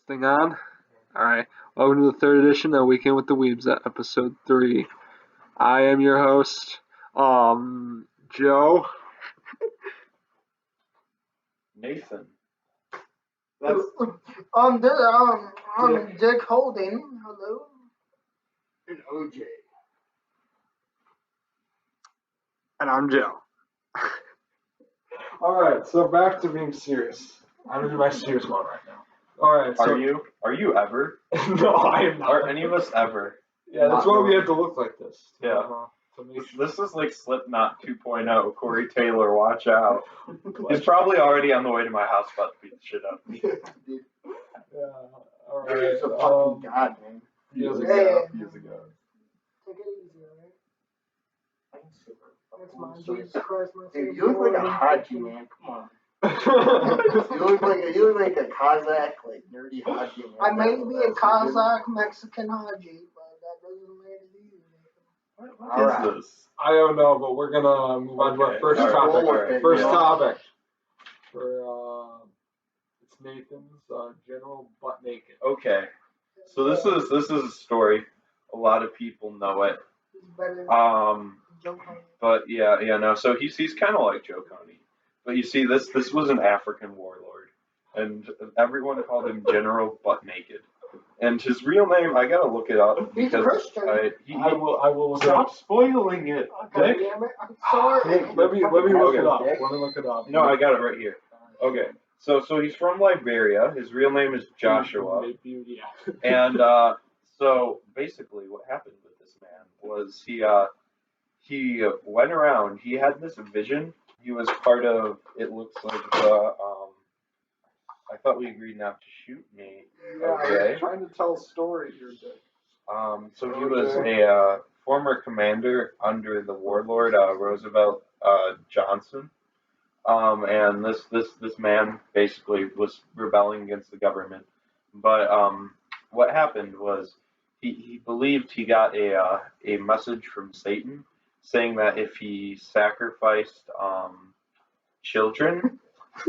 Thing on? Alright. Welcome to the third edition of Weekend with the Weebs, episode 3. I am your host, Joe. Nathan. That's I'm Dick Holding. Hello. an OJ. And I'm Joe. Alright, so back to being serious. I'm in my serious one right now. Alright, so. Are you ever? No, I am not. Are any of us ever? Yeah, that's why we have to look like this. Yeah. To make This is like Slipknot 2.0. Corey Taylor, watch out. He's probably already on the way to my house about to beat the shit out of me. Yeah, alright. It's a fucking god, man. Years Yeah. ago. Take it easy, alright? That's my So- Jesus Christ, my Dude, Savior. you look like a Haji, man. Come on. You look like a Kazakh, like nerdy Haji. Man. I may be a Kazakh Mexican Haji, but that doesn't make it easy. What Alright. is this? I don't know, but we're gonna move on to our Okay, first alright, topic. alright, First yeah. topic. For it's Nathan's general butt naked. Okay. So this is a story. A lot of people know it. He's better than Joe Coney. But no. So he's kind of like Joe Coney. But you see, this was an African warlord, and everyone called him General Butt Naked. And his real name, I gotta look it up He's because Christian. I will look it stop up. spoiling it. God Dick. damn it, I'm sorry. Dick, Let me look Okay. it up. Let me look it up. No, I got it right here. Okay. So he's from Liberia. His real name is Joshua. Yeah. And so basically, what happened with this man was he went around. He had this vision. He was part of. It looks like the. I thought we agreed not to shoot me. Okay. I'm trying to tell a story here, Dick. So he was a former commander under the warlord Roosevelt Johnson. And this man basically was rebelling against the government. But what happened was he believed he got a message from Satan saying that if he sacrificed children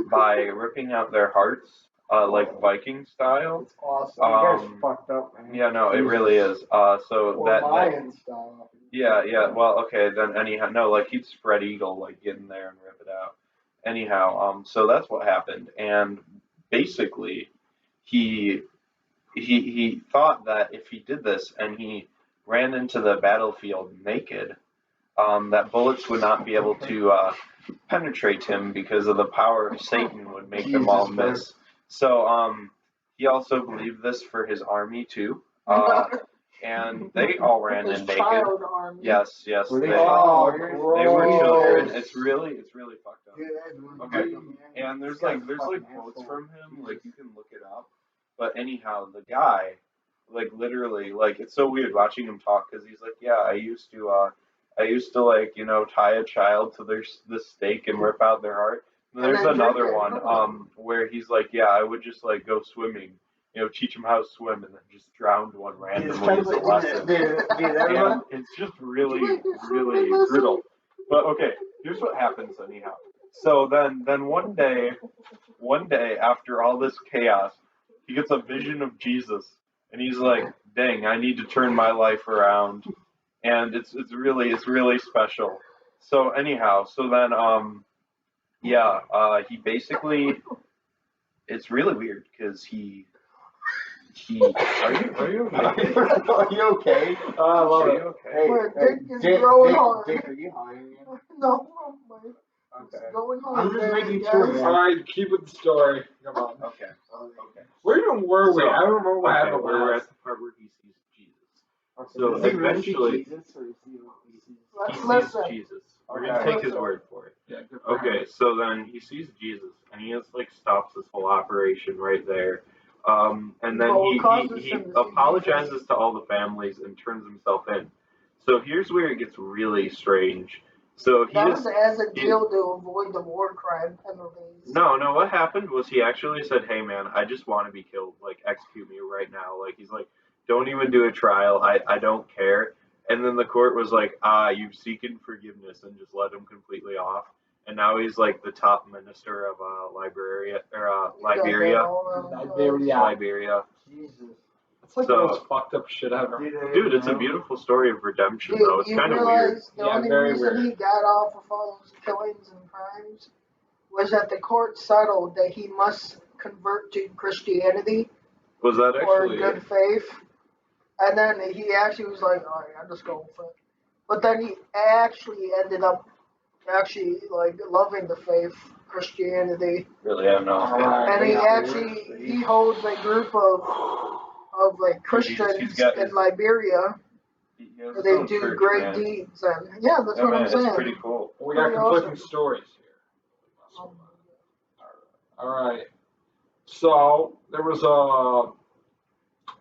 by ripping out their hearts, like Viking style. It's awesome. You guys fucked up, man. Yeah, no, it really is. So Or that Mayan style. yeah. Well, okay, then anyhow, no, like he'd spread eagle, like get in there and rip it out. Anyhow, so that's what happened, and basically, he thought that if he did this and he ran into the battlefield naked, that bullets would not be able to penetrate him because of the power of Satan would make them all miss. So he also believed this for his army too. And they all ran His in naked. child army. Yes, Were they they children? were children. Gross. It's really fucked up. Dude, that's Okay. weird, man. And there's This guy's like fucking quotes asshole. from him, like you can look it up. But anyhow, the guy, like literally, like it's so weird watching him talk because he's like, yeah, I used to like tie a child to the stake and rip out their heart. And And there's then another drink it. one where he's like, yeah, I would just like go swimming, teach him how to swim and then just drowned one randomly as a lesson. And it's just really brutal. But okay, here's what happens anyhow. So then one day after all this chaos, he gets a vision of Jesus, and he's like, "Dang, I need to turn my life around," and it's really special. So anyhow, so then he basically, it's really weird because he are you okay? Are you okay? I love Are it. you okay? Hey, Where hey, Dick is Dick, growing Dick, hard. Dick, are you high? No, man. Okay. It's going hard. I'm just man, making guys. sure, man. Alright, keep it the story. Come on. Okay. Where even were we? So- I don't remember what Okay, happened we're last. at the part where he sees Jesus. Okay. So Does he really eventually- see Jesus, or is he Let's He listen. sees Jesus. We're Okay. gonna take his word for it. Yeah, good for him. Okay, so then he sees Jesus, and he just like stops this whole operation right there. And then Well, he, it causes he, he him to see apologizes to all the families and turns himself in. So here's where it gets really strange. So he That is was as a deal to avoid the war crime penalties. no. What happened was he actually said, "Hey man, I just want to be killed. Like execute me right now." Like he's like, "Don't even do a trial. I don't care." And then the court was like, "You've seeking forgiveness," and just let him completely off. and now he's like the top minister of Liberia or Liberia. Liberia. Jesus. It's like So- the most fucked up shit ever. Dude, it's a beautiful story of redemption, Dude, though. It's you kind of weird. realize the Yeah, only very reason weird. he got off of all those killings and crimes was that the court settled that he must convert to Christianity Was that or actually? good faith. And then he actually was like, all right, I'm just going for it. But then he actually ended up like loving the faith, Christianity. Really, I don't know. Alright. And he holds a group of like Christians He's got in his- Liberia. He has his They own do church, great man. deeds, and yeah, that's Yeah, what man, I'm saying. it's pretty cool. We got Pretty conflicting awesome. stories here. Alright. So, there was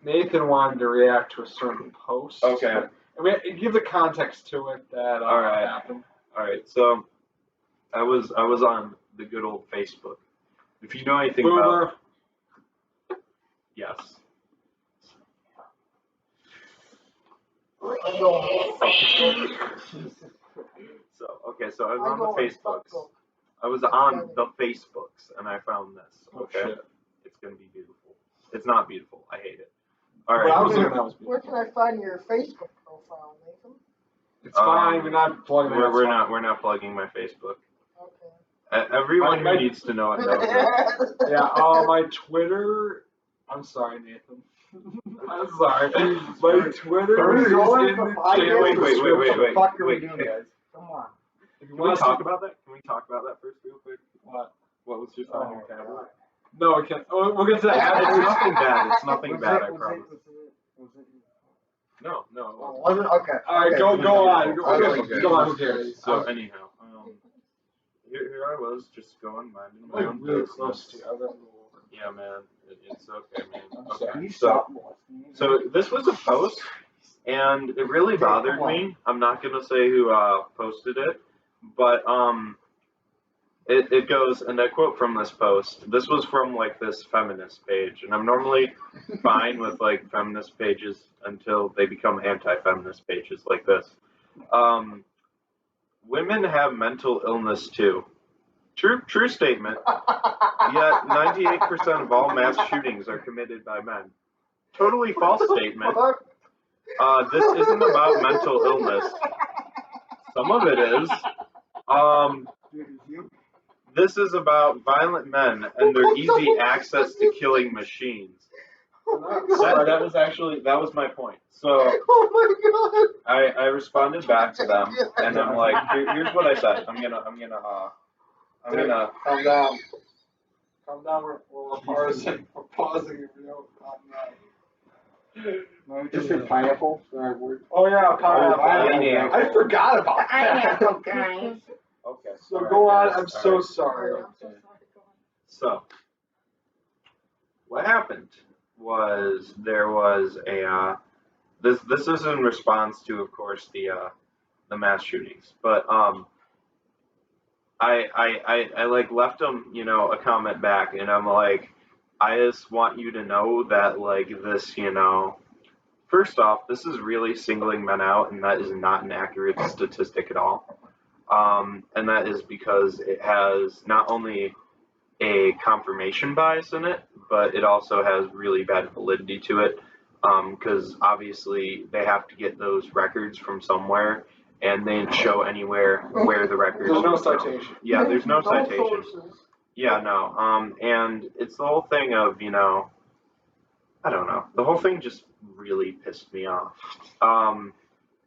Nathan wanted to react to a certain post. Okay. And we give the context to it that Alright. happened. All right, so I was on the good old Facebook. If you know anything about, Boomer. yes. I go, So I was on the go and Facebooks. fuck them. I was on the Facebooks, and I found this. Oh, Okay, shit. it's gonna be beautiful. It's not beautiful. I hate it. All Well, I right, was thinking that was Where beautiful. can I find your Facebook profile, Nathan? It's fine. We're not plugging it. we're not plugging my Facebook. Okay. Everyone who My- needs to know it knows it. Yeah, my Twitter. I'm sorry, Nathan. I'm sorry. My Twitter We're is going in for the five channel minutes. Wait, What the wait. fuck are we Wait. doing, guys? Come on. If you Can we want talk about that? Can we talk about that first, real quick? What? What was just on your tablet? No, we can't. Oh, we'll get to that. It's nothing bad. It's nothing Was bad. it- I was promise. Was it? No. It Oh, wasn't. was it? Okay. All right, Okay. go on. Okay. Go on. Who cares? So anyhow, here I was just going minding my own Really business. close to you. I'll let you over. Yeah, man, it's okay, man. I'm Okay. sorry. You So stop molesting me. so this was a post, and it really bothered me. I'm not gonna say who posted it, but it goes, and I quote from this post. This was from like this feminist page, and I'm normally fine with like feminist pages until they become anti-feminist pages like this. Women have mental illness too. True statement. Yet 98% of all mass shootings are committed by men. Totally false statement. This isn't about mental illness. Some of it is. Dude, is you? This is about violent men and their easy access to killing machines. Oh my god. That was my point. So Oh my god. I responded back to them, and I'm like, here's what I said. I'm gonna Calm down. Calm down. We're pausing. We're pausing. You know, calm down. No, just say pineapple. Sorry, word. Oh yeah, pineapple. pineapple. I forgot about that. okay. So All go right, on. guys. I'm All so right. sorry. I'm so sorry. Go on. So, what happened was there was a this is in response to, of course, the mass shootings, but I like left them, you know, a comment back, and I'm like, I just want you to know that like this, you know, first off, this is really singling men out, and that is not an accurate statistic at all. And that is because it has not only a confirmation bias in it, but it also has really bad validity to it. Because obviously they have to get those records from somewhere, and they didn't show anywhere where the records. There's no were from. citation. Yeah, there's no citation. sources. Yeah, no. And it's the whole thing of, you know, I don't know. The whole thing just really pissed me off.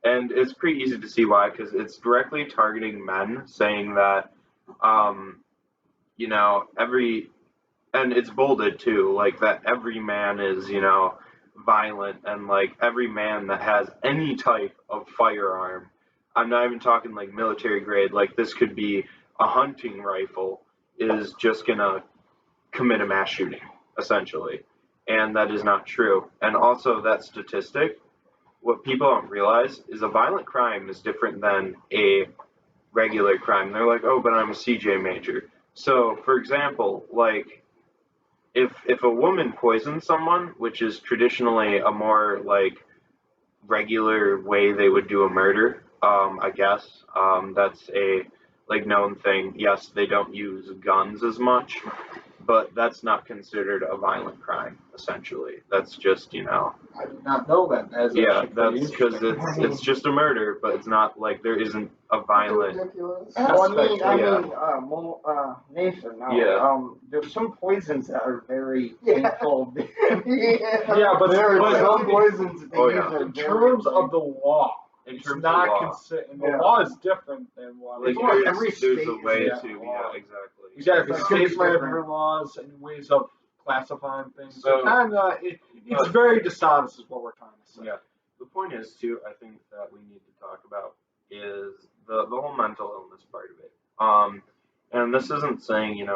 And it's pretty easy to see why, because it's directly targeting men, saying that, you know, and it's bolded too, like that every man is, you know, violent, and like every man that has any type of firearm, I'm not even talking like military grade, like this could be a hunting rifle, is just gonna commit a mass shooting, essentially. And that is not true. And also that statistic, what people don't realize is a violent crime is different than a regular crime. They're like, oh, but I'm a CJ major. So, for example, like, if a woman poisons someone, which is traditionally a more, like, regular way they would do a murder, I guess, that's a known thing. Yes, they don't use guns as much, but that's not considered a violent crime. Essentially, that's just I did not know that. That's yeah, actually pretty that's because interesting. it's just a murder, but it's not like there isn't a violent. Ridiculous. Well, I Yeah. mean, Nathan. Yeah. There's some poisons that are very Yeah. painful. Yeah, but There are some but poisons that they Oh, use yeah. that are in very, terms of the law, In it's terms not of law, considered. And the Yeah. law is different than what. like Well, there's every there's state a is way different to law. exactly. Exactly, It's states might have different. different laws and ways of classifying things. So- So kind of, it's but- very dishonest, is what we're trying to say. Yeah. The point is too, I think that we need to talk about is the whole mental illness part of it. And this isn't saying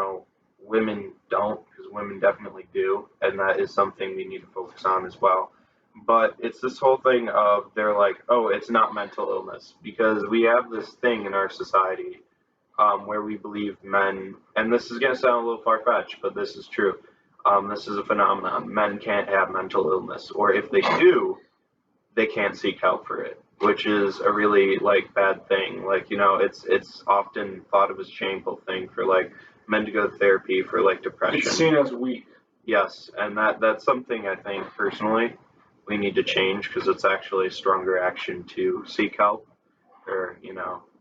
women don't, because women definitely do, and that is something we need to focus on as well. But it's this whole thing of they're like, oh, it's not mental illness, because we have this thing in our society where we believe men, and this is going to sound a little far fetched, but this is true. This is a phenomenon. Men can't have mental illness, or if they do, they can't seek help for it, which is a really bad thing. It's often thought of as a shameful thing for men to go to therapy for depression. It's seen as weak. Yes, and that's something I think personally we need to change, because it's actually a stronger action to seek help or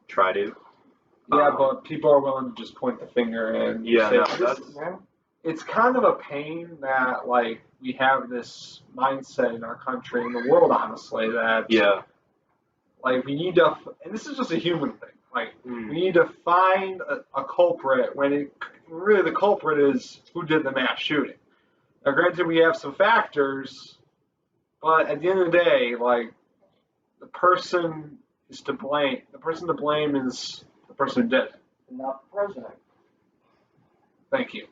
try to. Yeah, but people are willing to just point the finger and Yeah, say no, this. that's It's kind of a pain that we have this mindset in our country and the world, honestly, that yeah. we need to, and this is just a human thing. Mm. We need to find a culprit when really the culprit is who did the mass shooting. Now, granted, we have some factors, but at the end of the day, the person is to blame. The person to blame is the person who did it. not the president. Thank you.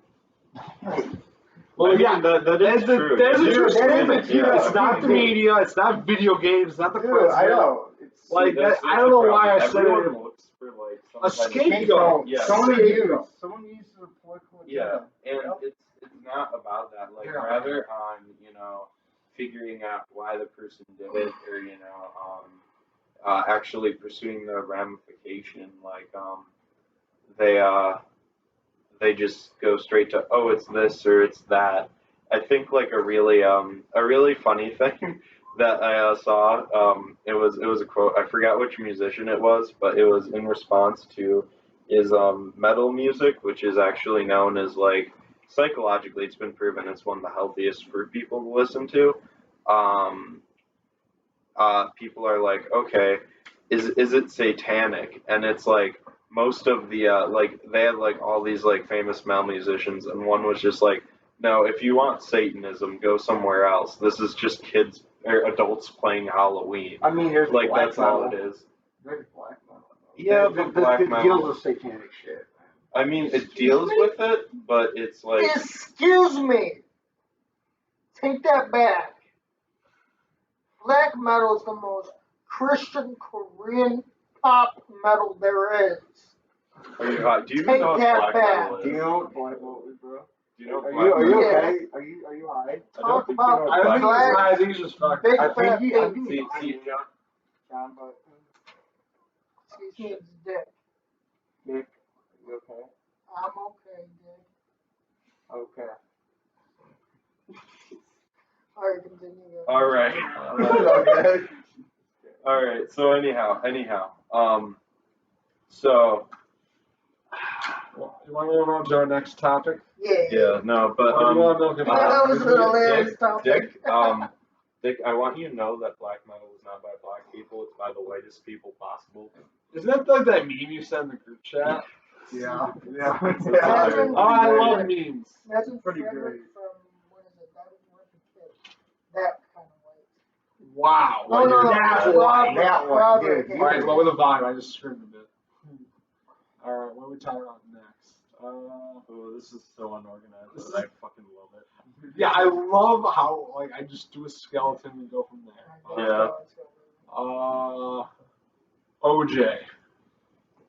Well, yeah, that is true. There's a Dude, true that is statement. a true It's not the statement. media. It's not video games. It's not the Dude, president. I know. It's I don't know why I said Everyone it. looks for some A kind of- scapegoat. Yeah. Someone Scapegoat. uses a political Yeah, agenda. and it's not about that. Yeah. Rather on figuring out why the person did it, or actually pursuing the ramification. They just go straight to, oh, it's this or it's that. I think a really funny thing that I saw. It was a quote. I forgot which musician it was, but it was in response to is metal music, which is actually known as psychologically, it's been proven it's one of the healthiest for people to listen to. People are like, okay, is it satanic? And it's most of the they had all these famous male musicians, and one was just no, if you want Satanism, go somewhere else. This is just kids or adults playing Halloween. I mean, there's black That's all metal. it is. There's black metal. Yeah, The- but the- black the metal. deals with satanic shit. I mean, it deals with it, but it's Excuse me. Take that back. Black metal is the most Christian Korean pop metal there is. Are you hot? Do you Take know what that black back. metal is? Do you know what black metal is, bro? Do you know what Are black you metal is? Yeah. okay? Are you high? I don't Talk think you about know I what don't think black he's metal high. I is. think he's just fucking. Big I fat think he- I pig. think See, John, but Excuse me, it's Dick. Nick, you okay? I'm okay, Dick. Okay. Alright, continue. All right. Okay. All right. So anyhow, so You want to move on to our next topic? yeah, no, but What do you want to know about? That was an hilarious topic. Dick, I want you to know that black metal is not by black people; it's by the whitest people possible. Isn't that that meme you sent in the group chat? Yeah. Yeah. Imagine- Oh, I love memes. Imagine Pretty Frederick great. from, what is it, that was worth a kid. That kind of white. Wow. Oh, no, That Robert, one. That one, Robert, dude. All right, lower the volume. I just screamed a bit. All right, what are we talking about next? Oh, this is so unorganized, This but I fucking love it. Yeah, I love how I just do a skeleton and go from there. Yeah. OJ.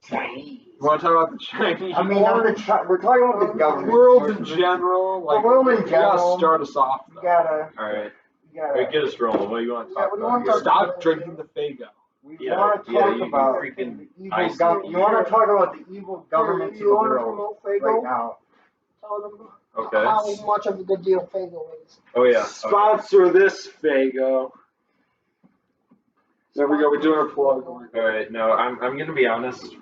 Chinese. You want to talk about the Chinese? I mean, we're talking about the government. world in general. The world in you general. gotta start us off. You Though. gotta. All right. You All gotta. right, get us rolling. What do you want to Yeah, talk what do you about want to here? talk about? Stop drinking the Fago. We Yeah, want to yeah, talk you about freaking the evil ice government. You want to talk about the evil government of the You want to world promote Fago? right now. Tell them Okay. how much of a good deal Fago is. Oh yeah. Okay. Sponsor this, Fago. There we go. We're doing a plug. All right. No, I'm gonna be honest.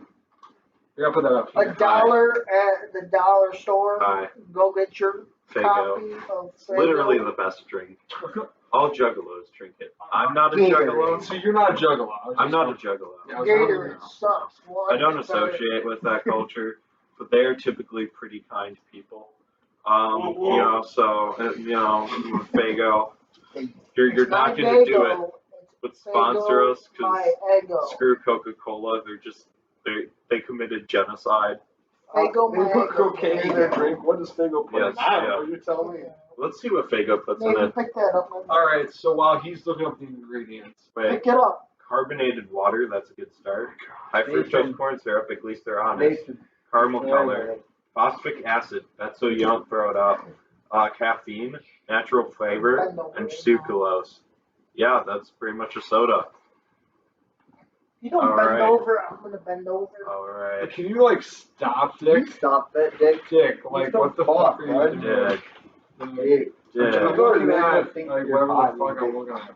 We're gonna put that up here. $1 at the dollar store. Hi. Go get your Fago. copy of It's Fago. literally the best drink. All juggalos drink it. I'm not a Gatorade. juggalo. So you're not a juggalo. I'm not a juggalo. Yeah, I was Gatorade wondering. sucks. I don't associate with that culture, but they're typically pretty kind people. You know, so Fago, you're It's not gonna do it, Fago, but it's sponsor Fago, us my because ego. screw Coca-Cola. They committed genocide. Fago, They my put ego. cocaine in their drink. What does Fago put? Yes, I don't yeah. know. You're telling me. Let's see what Fago puts in Maybe it. pick that up. All right. So while he's looking up the ingredients, Wait, Pick it up. carbonated water. That's a good start. High fructose corn syrup. At least they're honest. Nathan. Caramel color. Phosphoric acid. That's so you don't throw it up. Caffeine, natural flavor, and sucralose. Yeah, that's pretty much a soda. You don't All bend right. over, I'm gonna bend over. All right. can you like stop, Dick? Stop that, Dick. Dick, like the what the fuck, fuck are you bud? doing? Dick. Dick. Dick. I'm looking at Think like you're whatever the hot, fuck I'm Dick. looking at right now.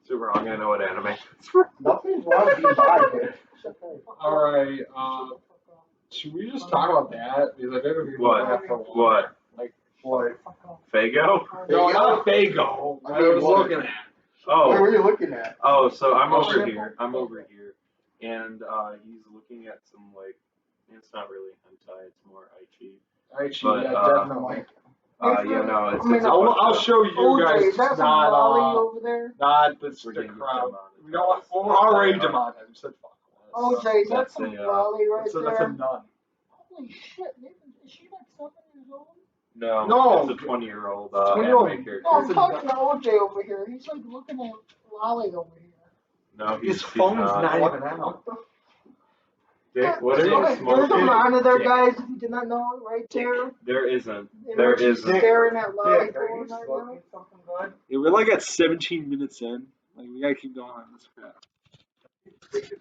Super wrong. I know what anime. Nothing's wrong with being bi, Dick. All right. Should we just talk about that? Because I think we can What? go that for a while. What? What? Fago? No, not Fago. I I mean, was what? looking at. Oh. What were you looking at? Oh, so I'm Oh, over shit. here. I'm over here, and he's looking at some like. It's not really hentai. It's more aichi. Actually, But, yeah, definitely. You know, it's. I mean, it's a I'll, bunch I'll of- show you OJ, guys. is It's that some not lolly over there? not the We're the getting crowd. demonetized. We don't. We're already demonetized. We said fuck. OJ, is that That's some a, lolly right That's a there? nun. Holy shit, is she like 7 years old? No, No. it's a 20-year-old 20-year-old. anime character. No, I'm talking to OJ over here. He's like looking at lolly over here. No, His phone's not even out. Dick, what are you There's a smoking? monitor, Dick, guys, if you did not know, right there. There isn't. And There she's isn't. staring at lolly Dick, are you porn right smoking now. something good? Yeah, we're like at 17 minutes in. Like we gotta keep going on this crap.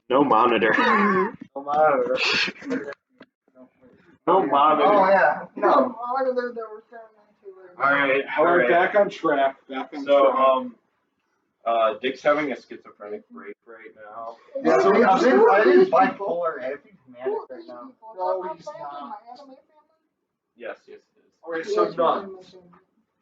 No monitor. No monitor. No Oh monitor. yeah. The No. monitor that we're staring into right now. All All right, right. back on track. Back on So, track. Dick's having a schizophrenic break right now. Yeah, So we I'm just- in bipolar. I think he's manic right now. No, he's not. Yes, it is. Okay, so nuns.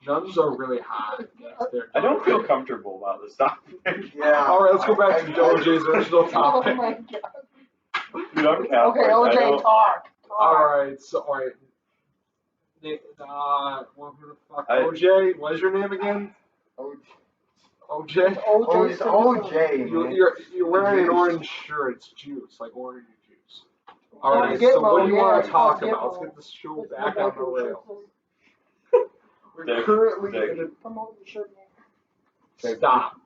Nuns are really hot. Yes, they're I don't feel comfortable about this topic. Yeah. All right, let's go back to OJ's original Oh topic. my god. Dude, I'm Catholic. Okay, I OJ, don't- talk. All right, so all right. What the fuck? I- OJ, what is your name again? OJ. Oh, it's OJ, man. You're wearing an Juice. orange shirt. It's juice, like orange juice. All Don't right, get so what do you low, want yeah, to talk don't get about? Let's low. get this show Let's back go on back the to rails. We're Dick, currently Dick. in Promote the shirt, man. a stop.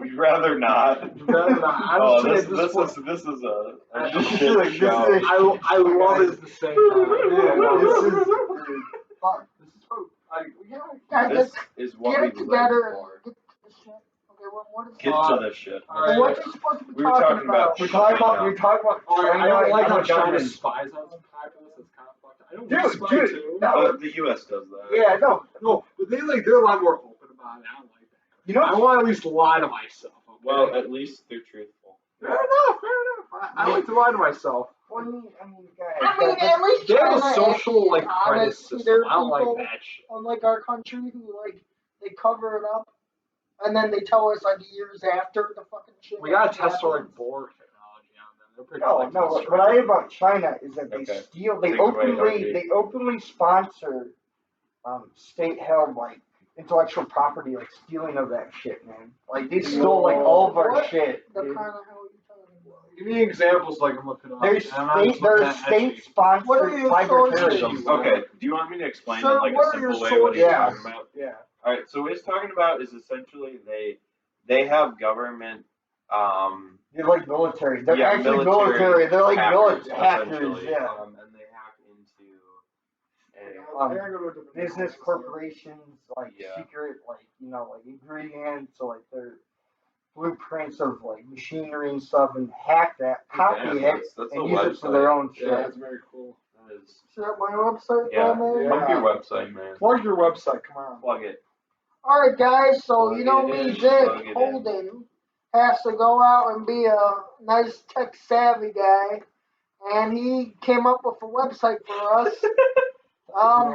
We'd rather not. Rather not. I'm Oh, saying this, this this was- is this is a This is shit like- this show. is- I love it at the same time. Yeah, this is. Fuck. This is what we gotta. Guys, This let's is what get we it live together and for. get to this shit. Okay, what is Get to this shit. All right. What are you supposed to be We were talking about- We're talking about All right, I don't like how China China government. spies on some populace. That's kind of fucked up. I don't Dude, want to spy dude, too. no. The U.S. does that. Yeah, no. No, but they're a lot more open about it. I don't like that. You know, I want to at least lie to myself. Okay? Well, at least they're truthful. fair enough. I like to lie to myself. I mean, guys. I mean, at least They have a China social actually like is credit honest to system. their I don't people, like that shit. unlike our country, who like they cover it up, and then they tell us like years after the fucking shit. We gotta actually test for like happens. Borg technology on them. They're pretty No, like no. What I hate about China is that they Okay. steal. They Take it away, openly, RG. they openly sponsor, state-held like intellectual property, like stealing of that shit, man. Like they stole like all of our What? shit. The dude. kind of how you talking about? Give me examples like I'm looking up. They're and I'm not just they're looking at etching. state-sponsored What are your cyber sources? terrorism. Okay, do you want me to explain Sir, in like what a are your simple way what he's sources? talking about? Yeah. Alright, so what he's talking about is essentially they have government They're like military. They're Yeah, actually military military. They're like hackers, hackers. essentially, Yeah. and they hack into a Business corporations, like Yeah. secret, like like ingredients. So like they're blueprints of like machinery and stuff and hack that, copy Damn, it, that's and a use it for their website. own shit. Yeah, that's very cool. That is, Is that my website, yeah, man? plug your website, man. Plug your website. Come on. Plug it. All right, guys. So Plug you know it me, in, Dick plug it in. Holden, has to go out and be a nice tech savvy guy, and he came up with a website for us.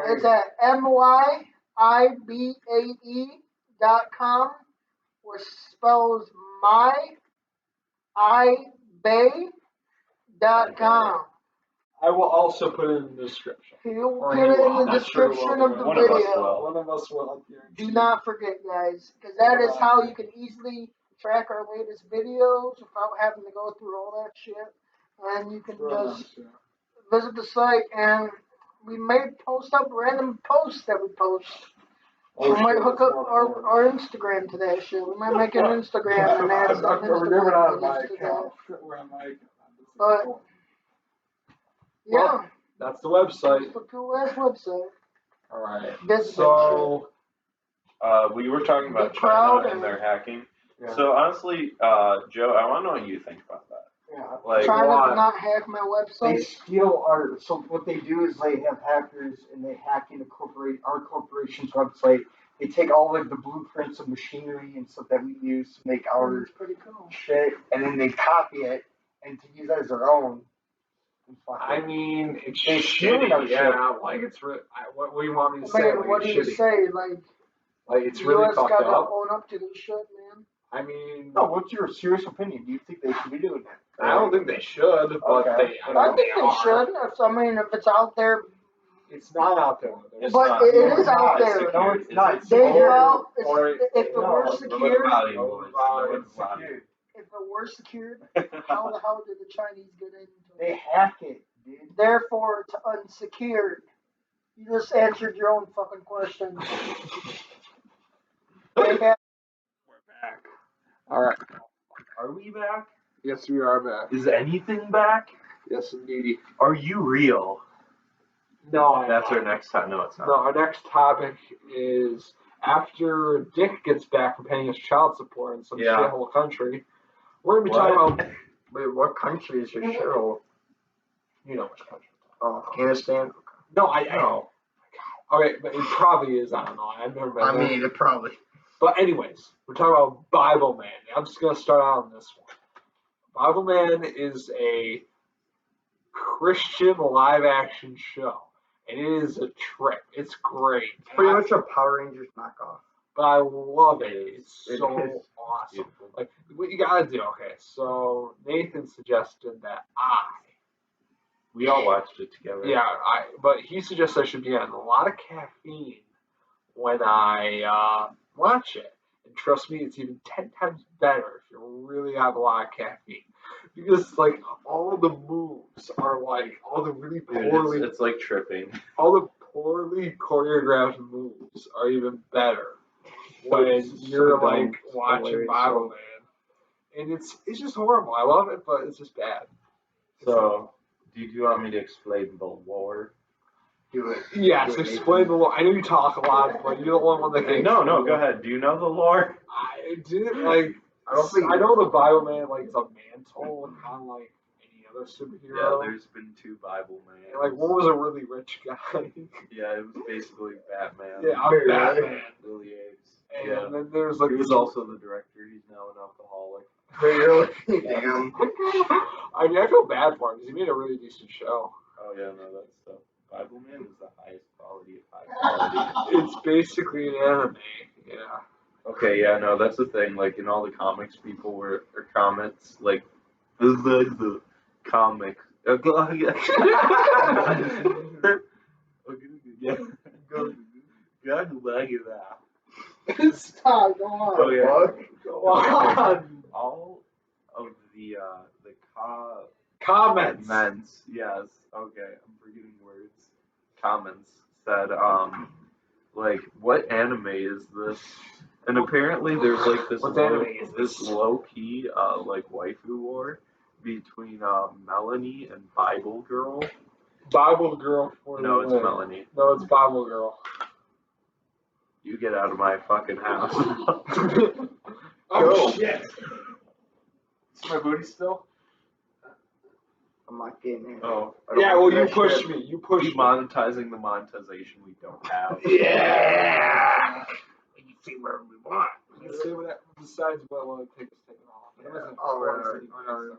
It's at myibae.com, which spells myibae.com. I will also put it in the description. He'll Or put you it in will. the Not sure description what of the one of us video. will. One of us will. Do not forget, guys, because that is how you can easily track our latest videos without having to go through all that shit. And you can just visit the site, and we may post up random posts that we post. We might hook up our Instagram to that shit. We might make an Instagram and add some Instagram videos to that. But yeah, That's the website. it's the cool ass website. All right. Business So We were talking about Be proud China and their and- hacking. Yeah. So honestly, Joe, I want to know what you think about that. Yeah. Like, China Why? did not hack my They website. steal our. So what they do is they have hackers and they hack into our corporation's website. They take all like the blueprints of machinery and stuff that we use to make our It's pretty cool. shit, and then they copy it and to use that as their own. And fuck I it. mean, it's They stealing our shitty. shit. Yeah, like it's really. What do you want me to say? Man, Like, what do it's you shitty. say? Like, Like it's the really US fucked gotta up. own up to this shit, man. I mean, No, what's your serious opinion? Do you think they should be doing that? I don't think they should, but Okay. I think they are. should. If it's out there, It's not out there. It's but not. it No, is it's out not. there. No, it's Is not. it? They Or- found or- if it no, were What secured, about you, Oh, boys? wow, What It's about you? secured. if it were secured, how the hell did the Chinese get into They it? hack it, dude. Therefore, it's unsecured. You just answered your own fucking question. They have We're back. All right. Are we back? Yes, we are back. Is anything back? Yes, indeed. Are you real? No, That's our next time. No, it's not. No, our next topic is after Dick gets back from paying his child support in some Yeah. shithole country. We're gonna be talking What? about Wait, what country is your shithole? you know which country. Oh, Afghanistan. No, I No. okay, but it probably is. I don't know. I've never been I there. mean, it probably. But anyways, we're talking about Bible Man. I'm just gonna start out on this one. Bible Man is a Christian live action show, and it is a trip. It's great. It's pretty much a Power Rangers knockoff. But I love it. It's It so is. awesome. Beautiful. Like what you gotta do. Okay, so Nathan suggested that We all watched it together. but he suggests I should be on a lot of caffeine when I watch it. And trust me, it's even 10 times better if you really have a lot of caffeine. Because like all the moves are like all the really Dude, poorly it's like tripping. all the poorly choreographed moves are even better when So you're dumb. like It's watching hilarious. Bible Man. And it's just horrible. I love it, but it's just bad. So, do you want me to explain the lore? Do it. Yes, Do it, explain the Nathan. lore. I know you talk a lot, but you're the only one that can. No, go ahead. Do you know the lore? I did like. I don't think. I know the Bible Man like is a mantle, kind of like any other Yeah, superhero. there's been 2 Bible Man. And, like one was a really rich guy. Yeah, it was basically Batman. Yeah, I'm Really? Batman. Billy Apes. And Yeah. then there's like He was also the director. He's now an alcoholic. Really? Damn. I mean, I feel bad for him because he made a really decent show. Oh yeah, no, that's stuff. Bible Man is the highest quality of high quality. It's basically an anime. Yeah. Okay, yeah, no, that's the thing. Like in all the comics, people or comments like the comics. Yeah. God like that. stop. Go on. Oh yeah. Go on. All of the Comments. yes, okay, I'm forgetting words. Comments said, like, what anime is this? And apparently there's like this What low, anime is this? low key, like waifu war between Melanie and Bible Girl. Bible Girl for No, the it's win. Melanie. No, it's Bible Girl. You get out of my fucking house. Oh Go. shit! Is my booty still? I'm not getting it. Oh. I don't Yeah, want well, you that pushed shit. me. You pushed me. Demonetizing the monetization we don't have. Yeah. You can see where we want. You can say what besides what will it take us taking off. It Yeah. wasn't Oh, important right, city right, so right. who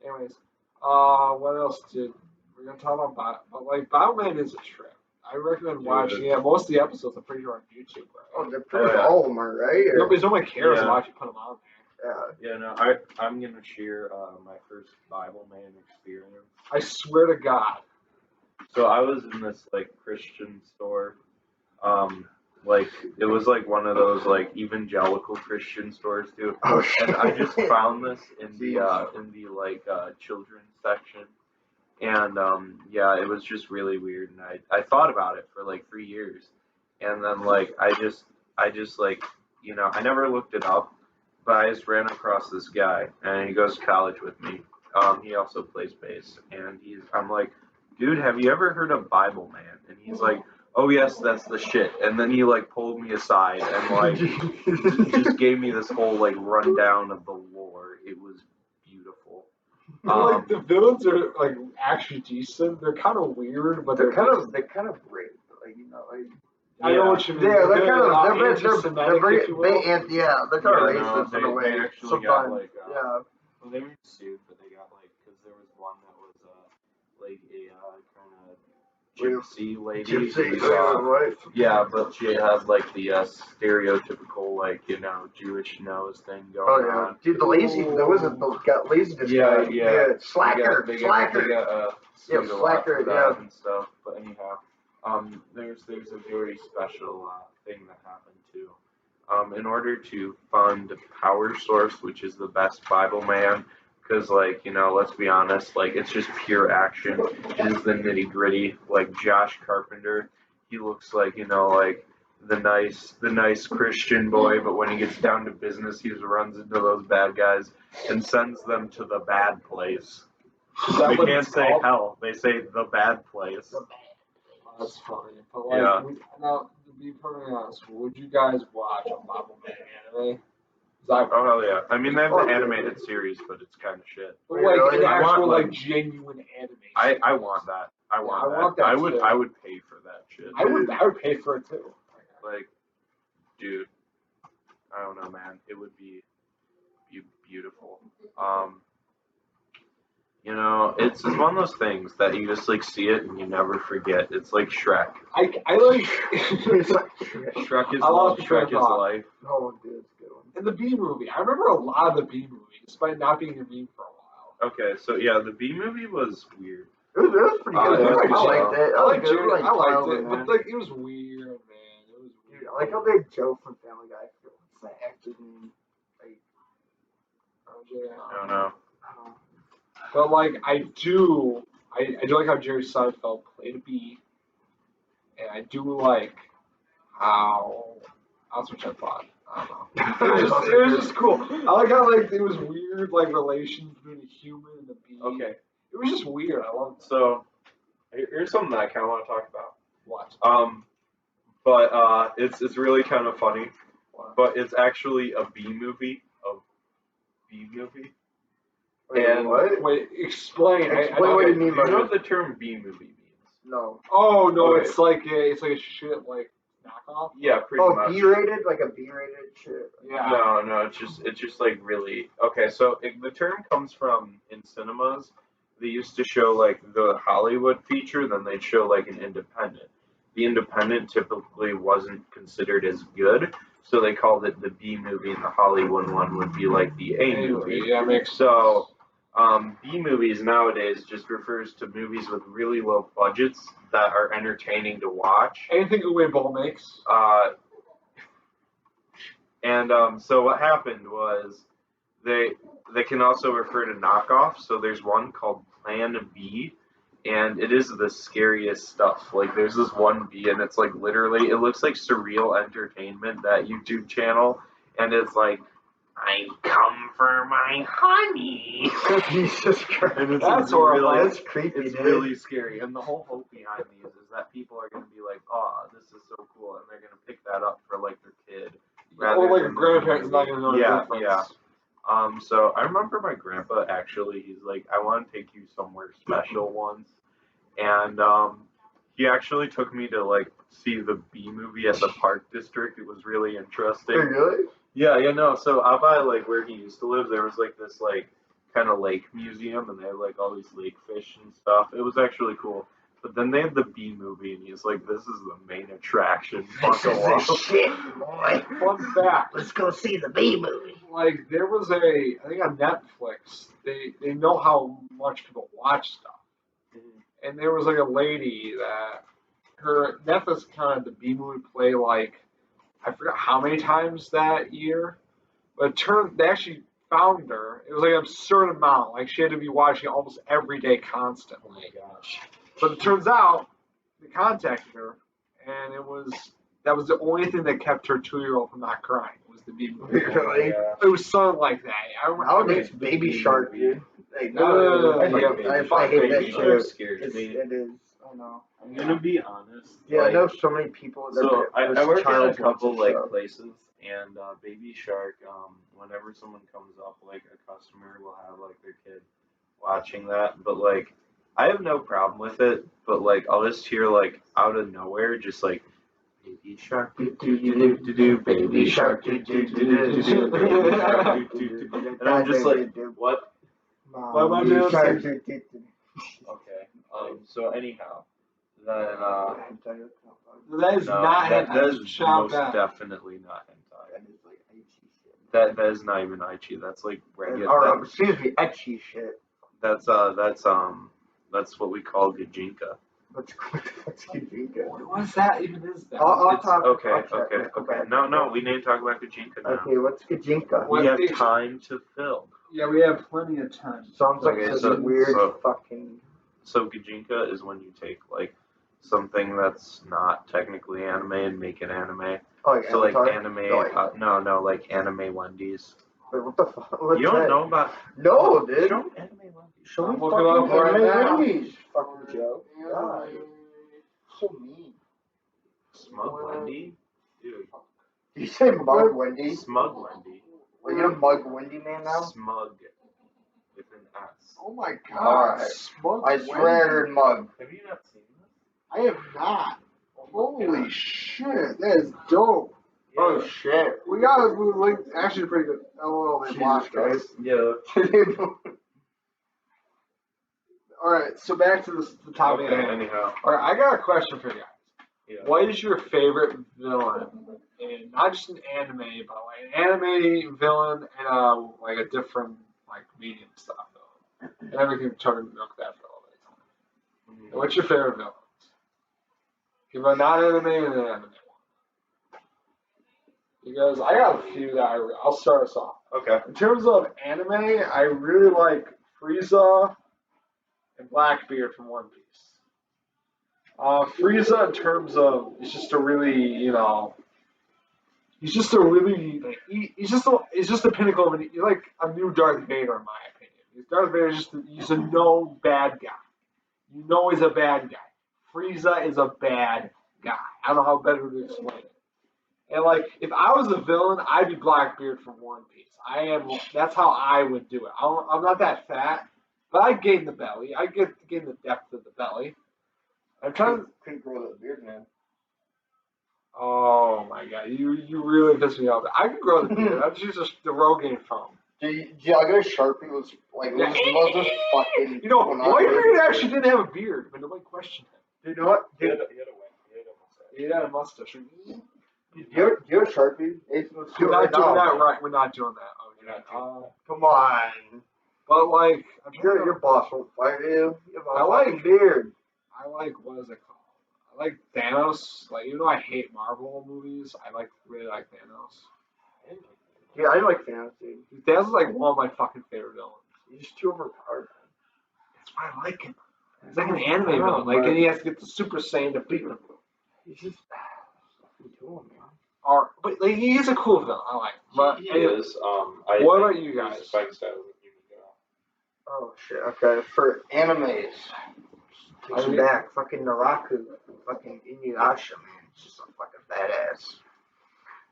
cares? Anyways, what else did we're gonna talk about? Like Batman is a trip. I recommend watching. Yeah, most of the episodes I'm pretty sure on YouTube. Oh, Right? they're pretty all of them are, right? Or- Nobody cares Yeah. about if you put them on there. Yeah. Yeah, no, I'm gonna share my first Bible man experience. I swear to God. So I was in this like Christian store, like it was like one of those like evangelical Christian stores too, Oh, and I just found this in the Jeez. children's section, and yeah, it was just really weird, and I thought about it for like 3 years, and then like I just like I never looked it up, but I just ran across this guy, and he goes to college with me. He also plays bass, and I'm like, dude, have you ever heard of Bible Man? And he's like, oh yes, that's the shit. And then he like pulled me aside and like just gave me this whole like rundown of the lore. It was beautiful. Like the villains are like actually decent. They're kind of weird, but they're kind of brave, like like. I know what you mean. Yeah, they're kind of they're anti-Semitic, very if you will. yeah, they're kind of racist they, in a way. They actually got Sometimes, like yeah. well, they weren't sued, but they got like because there was one that was like a kind of gypsy lady. Gypsy, who's, yeah, but she had like the stereotypical like Jewish nose thing going on. Dude, the lazy, there was got laziness Yeah, guy. yeah. Slacker, They slacker. got sued a lot slacker, for that yeah. and stuff. But anyhow, there's a very special thing that happened too. In order to fund Power Source, which is the best Bible man, because like let's be honest, like it's just pure action. It is the nitty gritty. Like Josh Carpenter, he looks like like the nice Christian boy, but when he gets down to business, he just runs into those bad guys and sends them to the bad place. They can't say hell; they say the bad place. That's funny. But like, Yeah. now to be perfectly honest, would you guys watch a Bible Man anime? Oh hell yeah! I mean, they have the animated series, but it's kind of shit. But like an I actual want, like genuine anime. I want that. I want that. I would pay for that shit. I would pay for it too. Like, dude, I don't know, man. It would be beautiful. It's one of those things that you just like see it and you never forget. It's like Shrek. I like Shrek is I love. lost Shrek is life. Oh, dude, it's a good one. in the B movie. I remember a lot of the B movie, despite not being a meme for a while. Okay, so yeah, the B movie was weird. It was pretty good. it was I good liked it. I liked it. it. I liked it, but like it was weird, man. It was weird. Dude, I like how they Joe from Family Guy. What's that actor's name? Like, I don't know. But like I do like how Jerry Seinfeld played a bee, and I do like how that's what I thought. I don't know. It was just cool. I like how like it was weird like relations between a human and a bee. Okay. It was just weird. I love it. So here's something that I kind of want to talk about. What? But it's really kind of funny. What? But it's actually a B movie. A B movie. Wait, And what? Wait, explain. Explain what you mean by you know that. what the term B movie means? No. Oh no, Okay. it's like a shit like knockoff. Yeah, pretty much. B-rated, like a B-rated shit. Yeah. No, it's just like really okay. So the term comes from in cinemas. They used to show like the Hollywood feature, then they'd show like an independent. The independent typically wasn't considered as good, so they called it the B movie, and the Hollywood one would be like the A movie. Yeah, makes So B movies nowadays just refers to movies with really low budgets that are entertaining to watch. Anything Uwe Boll makes. So what happened was they can also refer to knockoffs. So there's one called Plan B, and it is the scariest stuff. Like there's this one B, and it's like literally it looks like Surreal Entertainment, that YouTube channel, and it's like I come for my honey. Jesus Christ. And it's That's really, horrifying. That's creepy, it's dude. really scary. And the whole hope behind these is that people are going to be like, oh, this is so cool. And they're going to pick that up for like their kid rather Or like than the grandparents B not movie. gonna know the Yeah, difference. yeah. So I remember my grandpa actually. He's like, I want to take you somewhere special once, and he actually took me to like see the B movie at the Park District. It was really interesting. Really? Yeah, no. So out by like where he used to live, there was like this like kind of lake museum, and they had like all these lake fish and stuff. It was actually cool. But then they had the B movie, and he's like, "This is the main attraction." This is the shit, boy. Fun fact. Let's go see the B movie. Like there was I think on Netflix, they know how much people watch stuff. And there was like a lady that her Netflix counted the B movie play like I forgot how many times that year, but they actually found her. It was like an absurd amount. Like she had to be watching it almost every day constantly. Oh my gosh. But it turns out they contacted her, and that was the only thing that kept her 2-year-old from not crying was the B movie. Really? Yeah. It was something like that. Nowadays, Baby Shark, dude. Like, I hate that Baby Shark shit. scares me. It is. I know. I'm gonna be honest. Yeah, like, I know so many people that So I there's work at a child couple watching like shows. places, and Baby Shark. Whenever someone comes up, like a customer will have like their kid watching that, but like I have no problem with it. But like I'll just hear like out of nowhere, just like Baby Shark, do do do do do, Baby Shark, do do do do do, Baby Shark, do do do, and I'm just like, what? Why am I doing Shark, this? Okay. So anyhow, then That is no, not that hentai. is Shout most out. definitely not hentai. That is like itchy shit. That is not even Aichi. That's like regular. Or, excuse me, etchy shit. That's what we call Gajinka. What's Kajinka? What that even is that? I'll It's talk. okay, I'll check. okay, Let's go okay. back. No, we need to talk about Gajinka now. Okay, what's Kajinka? We have What- time to fill. Yeah, we have plenty of time. Sounds like Okay, such so- a weird so- fucking. So Gajinka is when you take like something that's not technically anime and make it anime. Oh, yeah, So like Avatar? anime, no, like anime Wendy's. Wait, what the fuck? What's You don't that? know about? No, dude. Show 'em anime Wendy's. Show I'm me looking fucking up right anime now. Wendy's. Fucking Joe. God. So mean. Smug Wendy, dude. Did you say mug Wendy? Smug Wendy. Are you a mug Wendy man now? Smug with an S. Oh my god. Alright. Smug I swear I heard mug. Have you not seen this? I have not. Holy shit, that is dope. Oh shit. We got a blue link. Actually, pretty good. LOL, they Jesus blocked us. Christ. Yeah. Alright, so back to the topic Okay, at hand. anyhow. Alright, I got a question for you guys. Yeah. What is your favorite villain in not just an anime, but like an anime villain and like a different like medium style villain? And then we can try to milk that for a little bit of time. What's your favorite villains? Give a non-anime and an anime one. Because I got a few that I'll start us off. Okay. In terms of anime, I really like Frieza and Blackbeard from One Piece. Frieza, in terms of, he's just a really, he's just a really, like, he's just the pinnacle of he's like a new Darth Vader in my opinion. Darth Vader is he's a known bad guy. You know he's a bad guy. Frieza is a bad guy. I don't know how better to explain it. And like, if I was a villain, I'd be Blackbeard from One Piece. That's how I would do it. I'm not that fat, but I gain the belly. I gain the depth of the belly. I'm trying to. Couldn't grow that beard, man. Oh my god, you really pissed me off. I can grow the beard. I'm just the Rogaine phone. I got a Sharpie was like, was this fucking. You know, when I was Whitebeard a actually didn't have a beard, but nobody questioned him. You know what? He Dude, had a He had a mustache. do you have a Sharpie? Ace, let's do We're it not doing now. that right. We're not doing that. We're not Okay. doing Come on. But like, I'm trying Your boss won't fire you. You have I a like- fucking beard. I like what is it called? I like Thanos. Like even though I hate Marvel movies, I really like Thanos. Yeah, I like Thanos, dude. Thanos is like one of my fucking favorite villains. He's just too overpowered. That's why I like him. He's like an anime villain. Like, and he has to get the Super Saiyan to beat him. He's just nothing to him, man. But like, he is a cool villain. I like him. But He anyway, is. What about you guys? His fighting style is Oh shit. Okay, for animes, takes you back. Fucking Naraku, fucking Inuyasha, man. He's just a fucking badass.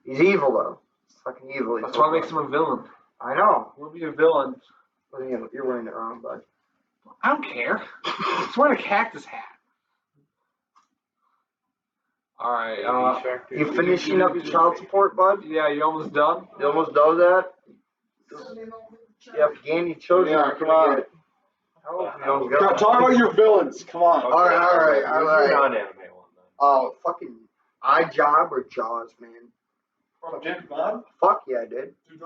He's evil though. fucking evil. That's what makes him a villain. I know. He'll be a villain. But you're wearing it wrong, bud. I don't care. He's wearing a cactus hat. All right. You finishing up your child support, bud? Yeah, you almost done? You almost done that? Yeah, Gandy chose Yeah, come on. Talk about your villains. Come on. All right. What's your non-anime one then? Oh, fucking iJob or Jaws, man. From James Bond? Fuck yeah, dude. Dude,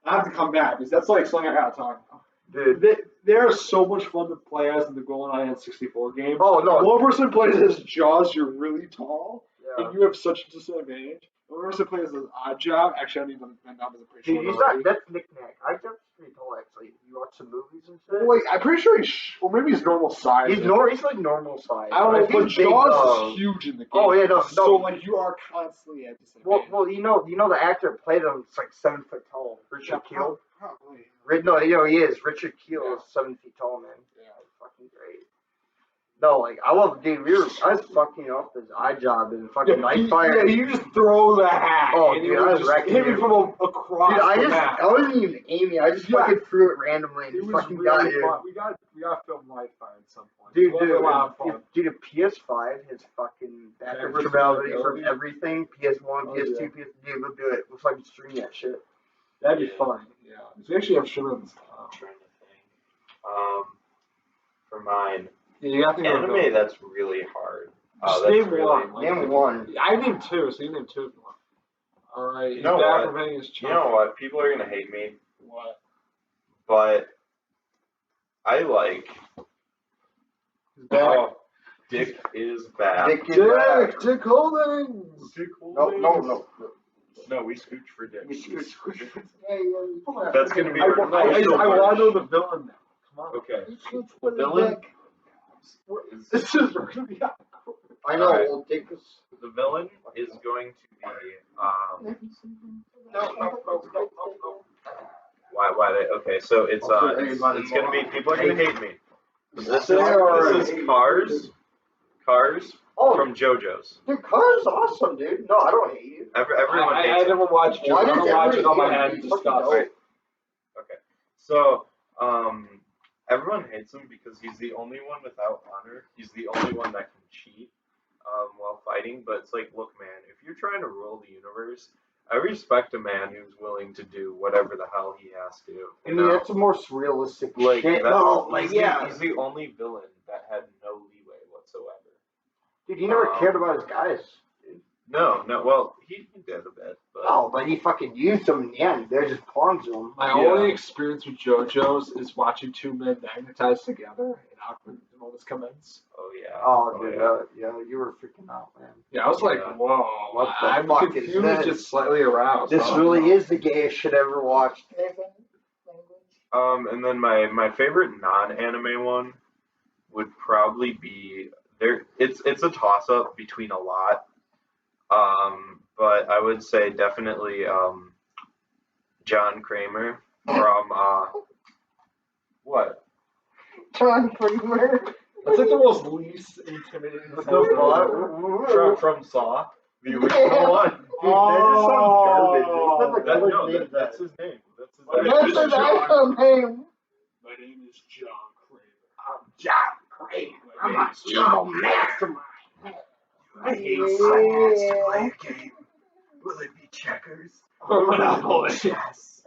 I have to come back because that's like something I gotta talk about. Dude. They're so much fun to play as in the GoldenEye N64 game. Oh, no. One person plays as Jaws, you're really tall, Yeah. and you have such a disadvantage. One person plays as Oddjob. Actually, I don't even know if it's pretty Dude, short he's not, already. that's knick-knack. iJob's pretty tall, actually. You watch some movies and shit? Well, like, I'm pretty sure or maybe he's normal size. He's like normal size. I don't know, but He's big, Jaws though. is huge in the game. Oh, yeah, no. So, like, you are constantly at disadvantage. Well, you know the actor that played him is like 7 foot tall. Richard Kiel. Probably. No, you know he is. Richard Kiel is 7 feet tall, man. Yeah. Fucking great. No, like I love, dude. I was fucking up his iJob and fucking Nightfire. Yeah, you just throw the hat. Oh, and dude, it I was just wrecking hit me you. from across Dude, the map. I wasn't even aiming. I just fucking threw it randomly and It was fucking got really you. fun. We got to film Nightfire at some point. Dude, It'll be a lot of fun. dude, a PS5 has fucking backwards Backwards compatibility from compatibility? everything. PS1, Oh, PS2, yeah. PS. Dude, we'll do it. We'll fucking stream that shit. That'd be fun. Yeah. We actually have streaming. I'm trying to think. For mine, Yeah, you got to think of anime that's really hard. Just That's name really, one. Like, Name one. I named two, so you name two if you want. All right. You know back what? His You know what? People are gonna hate me, What? but I like. Back. Oh, Dick is back. Dick is back. Dick Holdings. Dick No. No, we scooch for Dick. Yeah. That's gonna be I our want to know the villain now. Come on. Okay. The villain? This is really I know. Alright. Well, Dick is. The villain is going to be why they okay, so it's gonna be people are gonna hate me. This is Cars Oh, from JoJo's. dude, Cars is awesome, dude. No, I don't hate you. Everyone I hates him. never watched it. Why I does don't watch it on my everybody head. hate Just fucking stuff. dope? Okay. So, everyone hates him because he's the only one without honor. He's the only one that can cheat while fighting. But it's like, look, man, if you're trying to rule the universe, I respect a man who's willing to do whatever the hell he has to. I mean, that's a more realistic Like, shit. that's, No, like, yeah. he's the only villain that had no leeway whatsoever. Dude, he never cared about his guys. No, well, he did a bit, but Oh, but he fucking used them in the end. They're just pawns to him. My only experience with JoJo's is watching two men magnetize together and awkward moments commence. oh yeah. Oh, dude, yeah, you were freaking out, man. Yeah, I was like, Yeah. whoa. What the I'm fuck is confused, this? just slightly aroused. This really is the gayest shit I ever watched. And then my favorite non-anime one would probably be there. It's a toss up between a lot. But I would say definitely John Kramer from what? John Kramer. That's like the most least intimidating From Saw, the original one. Dude, that just sounds garbage. That's his name. That's his What name. is That's his actual name. My name is John Kramer. I'm John Kramer. I'm a evil mastermind. I hate Yeah. to play a game. Will it be checkers? Monopoly. Chess.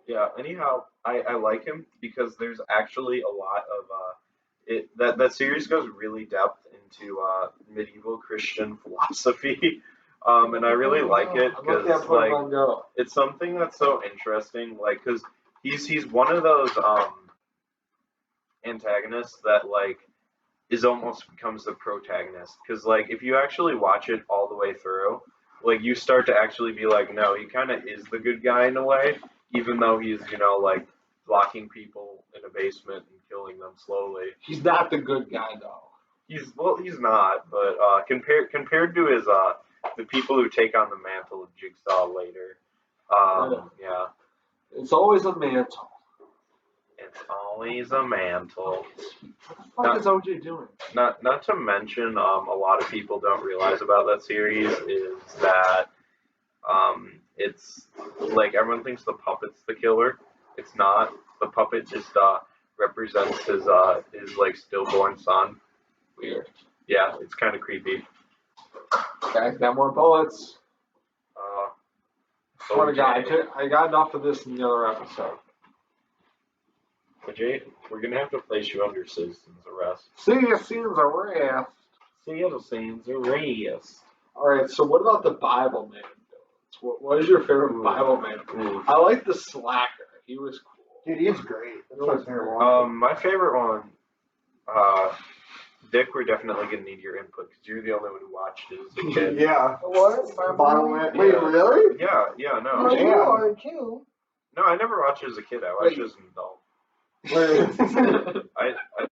Yeah. Anyhow, I like him because there's actually a lot of that series goes really depth into medieval Christian philosophy, and I really like it because like it's something that's so interesting. Like because he's one of those antagonists that like is almost becomes the protagonist because like if you actually watch it all the way through, like you start to actually be like, no, he kind of is the good guy in a way, even though he's like locking people in a basement and killing them slowly. He's not the good guy though. He's not, but compared to his the people who take on the mantle of Jigsaw later, yeah, It's always a mantle. it's always a mantle. What the fuck is OJ doing? Not to mention, a lot of people don't realize about that series is that It's like everyone thinks the puppet's the killer. It's not. The puppet just represents his like stillborn son. Weird. Yeah, it's kind of creepy. Guys, got more bullets. Swear to God, OJ. I got enough of this in the other episode. OJ, we're gonna have to place you under citizen's arrest. Scenes arrest. Citizen's arrest. Alright, so what about the Bible man? What is your favorite Bible man? Ooh. I like the Slacker. He was cool. Dude, he is great. That's my favorite one. My favorite one, Dick, we're definitely gonna need your input because you're the only one who watched it as a kid. Yeah. What? Bottom man. Wait, Yeah. really? Yeah, No, no. you Yeah. are too. No, I never watched it as a kid. I watched it as an adult. Wait. I